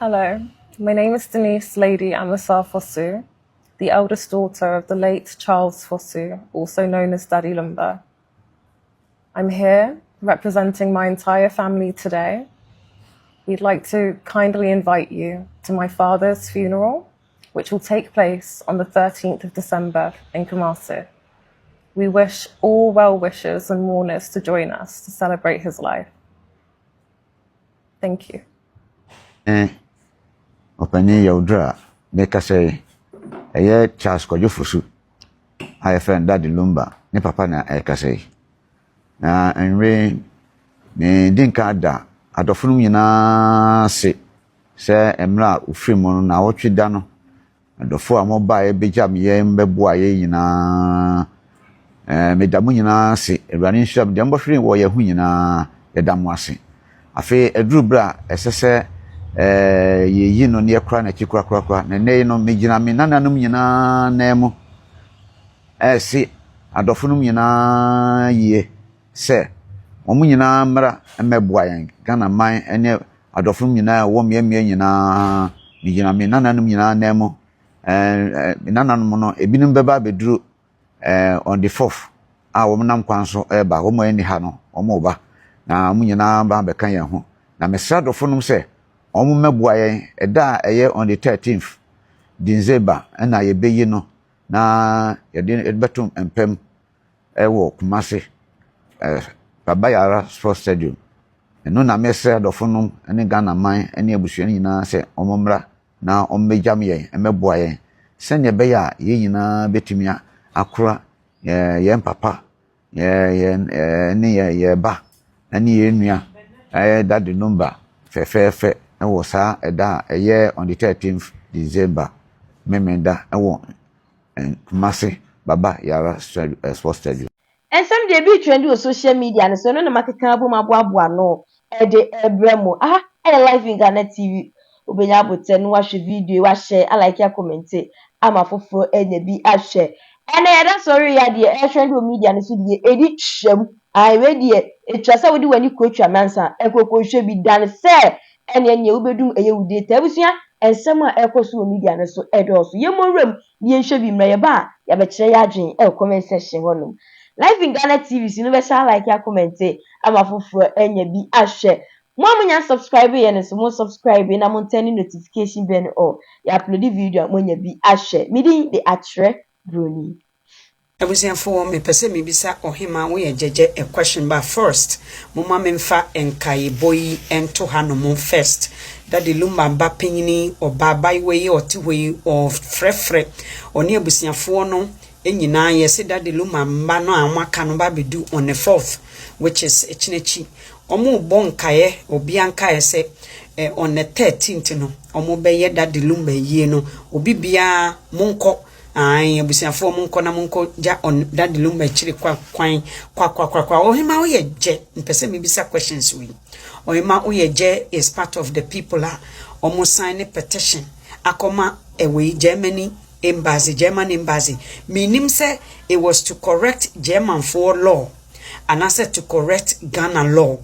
Hello, my name is Denise Lady Amasa Fosu, the eldest daughter of the late Charles Fosu, also known as Daddy Lumba. I'm here representing my entire family today. We'd like to kindly invite you to my father's funeral, which will take place on the 13th of December in Kumasi. We wish all well-wishers and mourners to join us to celebrate his life. Thank you. Opani Yaudra, make us say, a year Charles Kojofusu. I friend Daddy Lumba, ne papa na ekase. Na enre me dinka da adofunu nyina se emra ufiri mu na wotwe da no adofo amoba e bejam ye mbeboa ye nyina me damu nyina se ewrani nhwam de mbofiri wo ye hu nyina ye damu ase afi eduru bra esese ye no ne kra na chikra na ne no megina me nananum nyina na emu si adofunu nyina ye se omu nyina mra emeboa yen Ghana man ene adofunu nyina wo miemie nyina megina me nananum nyina na emu nananum no ebinum beba beduru on the 4th wo nam kwanso ba wo mo eni ha no omo ba na mu nyina ba be kan yen ho na mesra adofunu se omu meboa yen eda eye on the 13th December na ye beyi no na yede betum empem wo Kumasi Baba Yara Sports Stadium eno na mesra adofunu ene Ghana man ene abusuani nyina se omomra na ommejam yen emeboa yen senya be ya ye nyina betumia akura ye papa ye ba ani ye nua Daddy Lumba fe wo sa eda eye on the 13th December memenda wo Kumasi Baba Yara Sports Stadium. And some dey be trend on social media and so no na makeka abo maboaboa no de ebremo live in Ghana TV obenya bote no wa hwe video wa share like ya comment ama foforo enya bi a share and ya sorry ya de trend on media no so de edi twam we de etwasa wodi wani koatwa mansa ekokko hwe bi dan se enya wobedum eye wude tabusua ensem a ekoso media no so edoso yemorem ne nhwe bi mra ye ba ya be kire ya adwen comment section honum. Live in Ghana TV, si no be share like ya comment ama foforo enya bi ahwe. Mo amunya subscribe ye ne so mo subscribe na mo turn notification bell o ya upload video mo nya bi ahwe. Midi the atre broni. Abusianfo me pese me bisa ohima wo ye jeje a question ba first mo ma me mfa enkai boy ento hanom first Daddy Lumba ba penyini oba we otiwe of frefre oni abusianfo no enyina yesi Daddy Lumba mba no amaka no ba bedu on the 4th which is echinechi omo bo nkaye obi ankaye se on the 13th no omo be ye Daddy Lumba yie no obi bia monko abusiafo monko na monko ja on Daddy Lumba chiri kwa ohima wo ye je mpese me bisa questions we ohima wo ye je is part of the people omo sign petition akoma ewe German embassy meaning say it was to correct German for law and I said to correct Ghana law.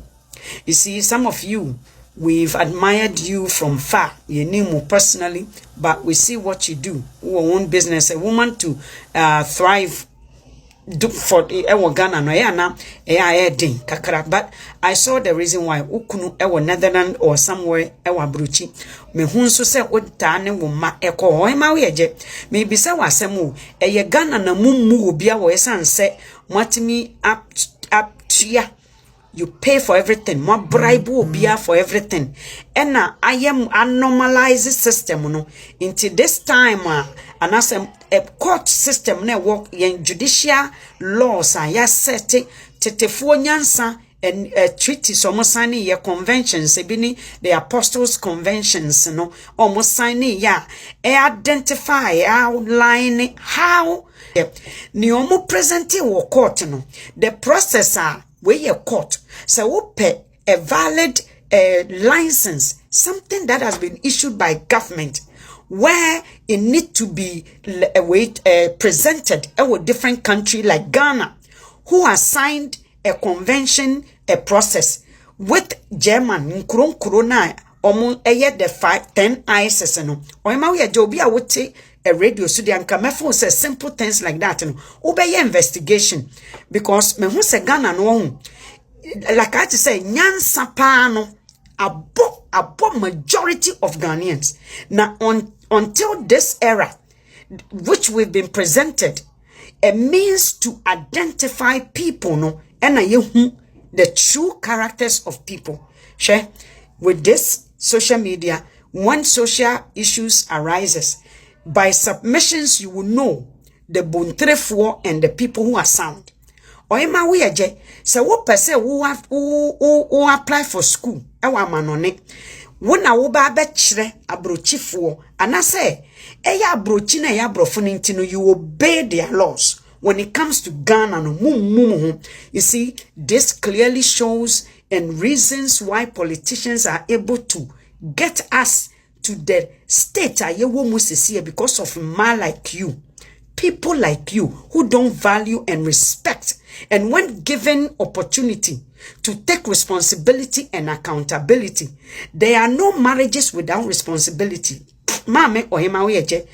You see, some of you, we've admired you from far, you knew personally, but we see what you do. Your own business, a woman to thrive do for Ghana no yana din kakra, but I saw the reason why ukunu Netherlands or somewhere bruchi me hunso se odane wo ma eko ma we je me bisa wasemu Ghana na mummu obi a wo esanse matimi aptia you pay for everything more bribe obia for everything and I am normalize system no into this time and as a court system na work yen judicial laws and ya set tetefo nyansa and treaties almost signing your conventions ebini the apostles conventions no almost signing ya identify outline how ni omo presenti wo court no the processor where your court so pay a valid license, something that has been issued by government where it need to be presented with different country like Ghana who has signed a convention a process with German corona omo the 10 ISS no oyema we je obi a wote a radio so dia nka mefo say simple things like that no obey investigation because me hu se Ghana no hu like I to say nyansa pa no abo majority of Ghanaians now until this era which we've been presented a means to identify people no and the true characters of people. Share with this social media, when social issues arises, by submissions you will know the bontrefo and the people who are sound. Oima we aje se wo pese who apply for school e wa manone wo na wo ba be kire abrochifo anase eya abrochi na ya brofo ntino you obey their laws. When it comes to Ghana, no, you see, this clearly shows and reasons why politicians are able to get us to the state because of man like you, people like you who don't value and respect. And when given opportunity to take responsibility and accountability, there are no marriages without responsibility. Mame ohima weje.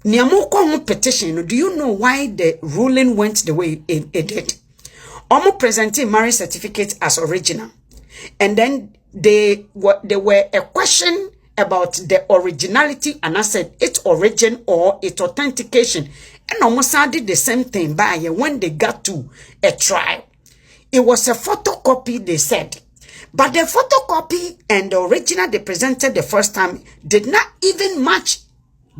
Niamoko petition, do you know why the ruling went the way it did? Omo presenting marriage certificate as original. And then they were a question about the originality, and I said its origin or its authentication. And almost did the same thing by when they got to a trial. It was a photocopy, they said. But the photocopy and the original they presented the first time did not even match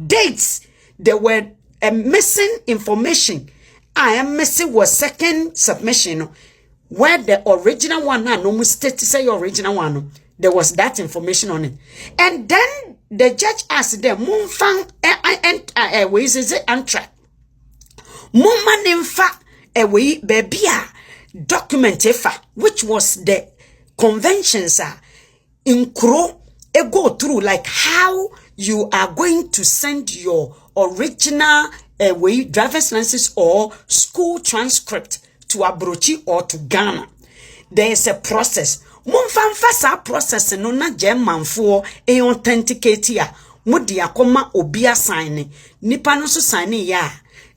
dates. There were missing information. I am missing was second submission where the original one no mistake to say your original one. There was that information on it. And then the judge asked them, Mumfang ways is it antra. Mumma nimfa away bebia document efa, which was the conventions in Kro go through like how you are going to send your original driver's license or school transcript to Abrochi or to Ghana. There is a process. Mumfanfasa process no na manfo authenticate ya. Mudi akoma obia sign. Nipa no so sign ya.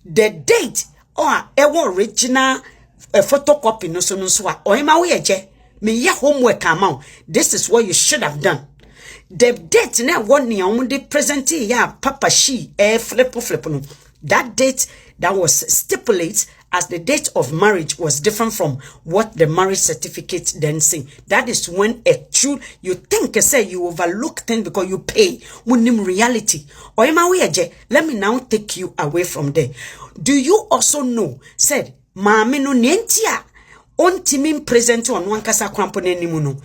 The date or original photocopy no so no so wa. Oima weje. Me ya homework amount. This is what you should have done. The date na one year on the present ya papa she flip no. That date that was stipulated as the date of marriage was different from what the marriage certificate then say. That is when a true you think say you overlook things because you pay when reality. Let me now take you away from there. Do you also know said maame no nentia on timing present on one kasa krampone nimuno.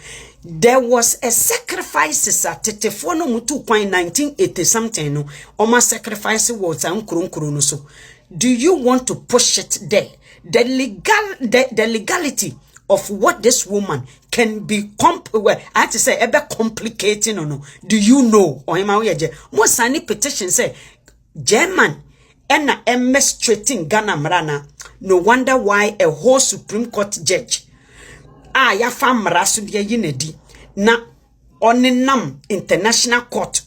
There was a sacrifice at Tetefono Mutu point 1980 something no oma sacrifice was no so. Do you want to push it there? The legality of what this woman can be I have to say complicating or no. Do you know? Or most any petition say German and MS treating Ghana Marana. No wonder why a whole Supreme Court judge ya fam rasu dia yinedi na onenam international court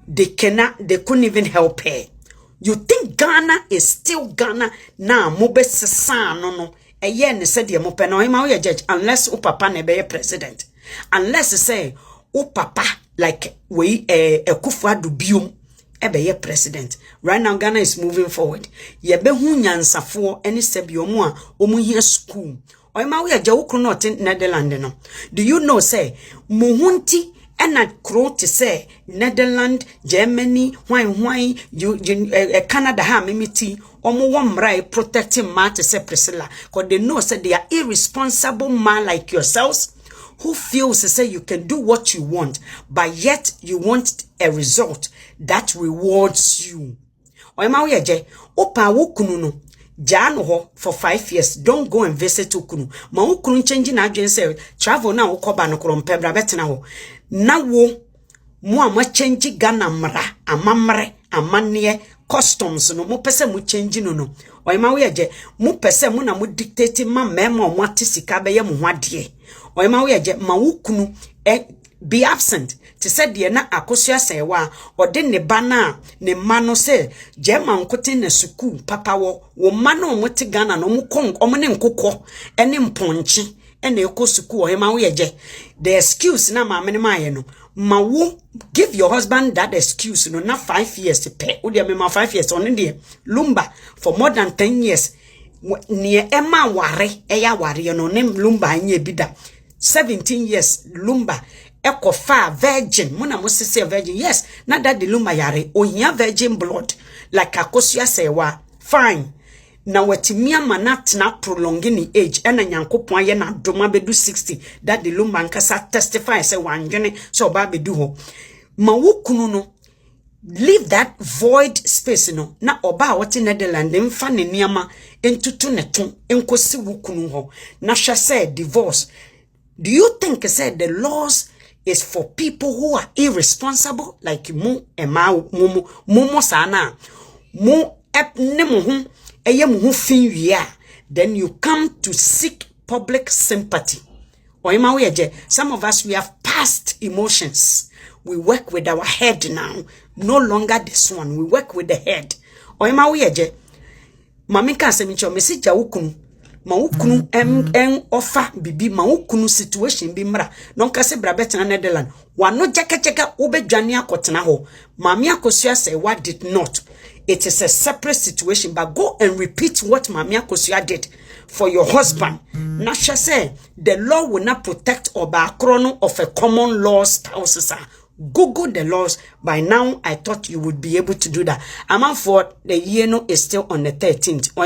they couldn't even help her. You think Ghana is still Ghana na mobe sesa no ne said ye mo pe no ma we judge unless o papa ne be president, unless say o papa like we Akufo-Addo biom ebe ye president. Right now Ghana is moving forward. Ye be hu nyansafo eni sebi omo a omo hia school. Oyma we aja ukru not in Netherlands no. Do you know say muhunti ena kro to say Netherlands, Germany, why Canada ha mimiti omo wamrai protecting man to say Priscilla because they know say they are irresponsible man like yourselves who feels to say you can do what you want but yet you want a result that rewards you. Oyma we aja opa wukunu no Jano ho for 5 years. Don't go and visit ukunu. Ma ukunu change na adwen say travel na ukoba no krompe bra betena ho. Na wo mo ama change Ghana mra amamre amane customs no mo pese mo change no. Oyema we je mo pese mo na mo dictate ma mema mo ate sika be ye mo hwade. Oyema we je ma ukunu be absent. Te said the na akosua sewa or den ne bana ne mano se German kote ne suku papa wo mano mote Ghana no mu kong omne nkokɔ ene mponchi ene ekɔ suku o hema wo yeje the excuse na ma mene maye no ma wo give your husband that excuse no na 5 years pe wo de me ma 5 years on de Lumba for more than 10 years near Emma ware eya ware no ne Lumba anye bida 17 years Lumba eko fa virgin muna musisi virgin yes na that the Lumba yare ohia virgin blood like akosua sewa fine na watimia manat na prolonging age ena nyankopon aye na doma bedu 60 that the Lumba nkasa testify say wanjene so ba bedu ho ma wokunu no leave that void space no na oba wote Netherlands mfa ne niama entutu ne ton enkosi wokunu ho na hwe say divorce. Do you think said the laws is for people who are irresponsible like mu ema mu sana mu ne mu hu eye mu hu fin wi then you come to seek public sympathy or ema we je some of us we have past emotions we work with our head now no longer this one we work with the head or ema we je mami ka se mi cho message awukunu ma wukunu en offer bibi ma wukunu situation bi mra non ka se bra betena Netherlands wano jekecheke obedwane akotena ho mami akosua say what did not. It is a separate situation but go and repeat what mami akosua did for your husband. Nasha say the law will not protect oba krono of a common law spouses. Google the laws. By now, I thought you would be able to do that. Among for the year no is still on the 13th. Or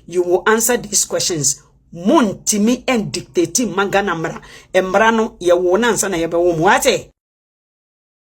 you will answer these questions. Mon timi and dictating maganamra. Embrano, ye won't answer na yebe wumwate.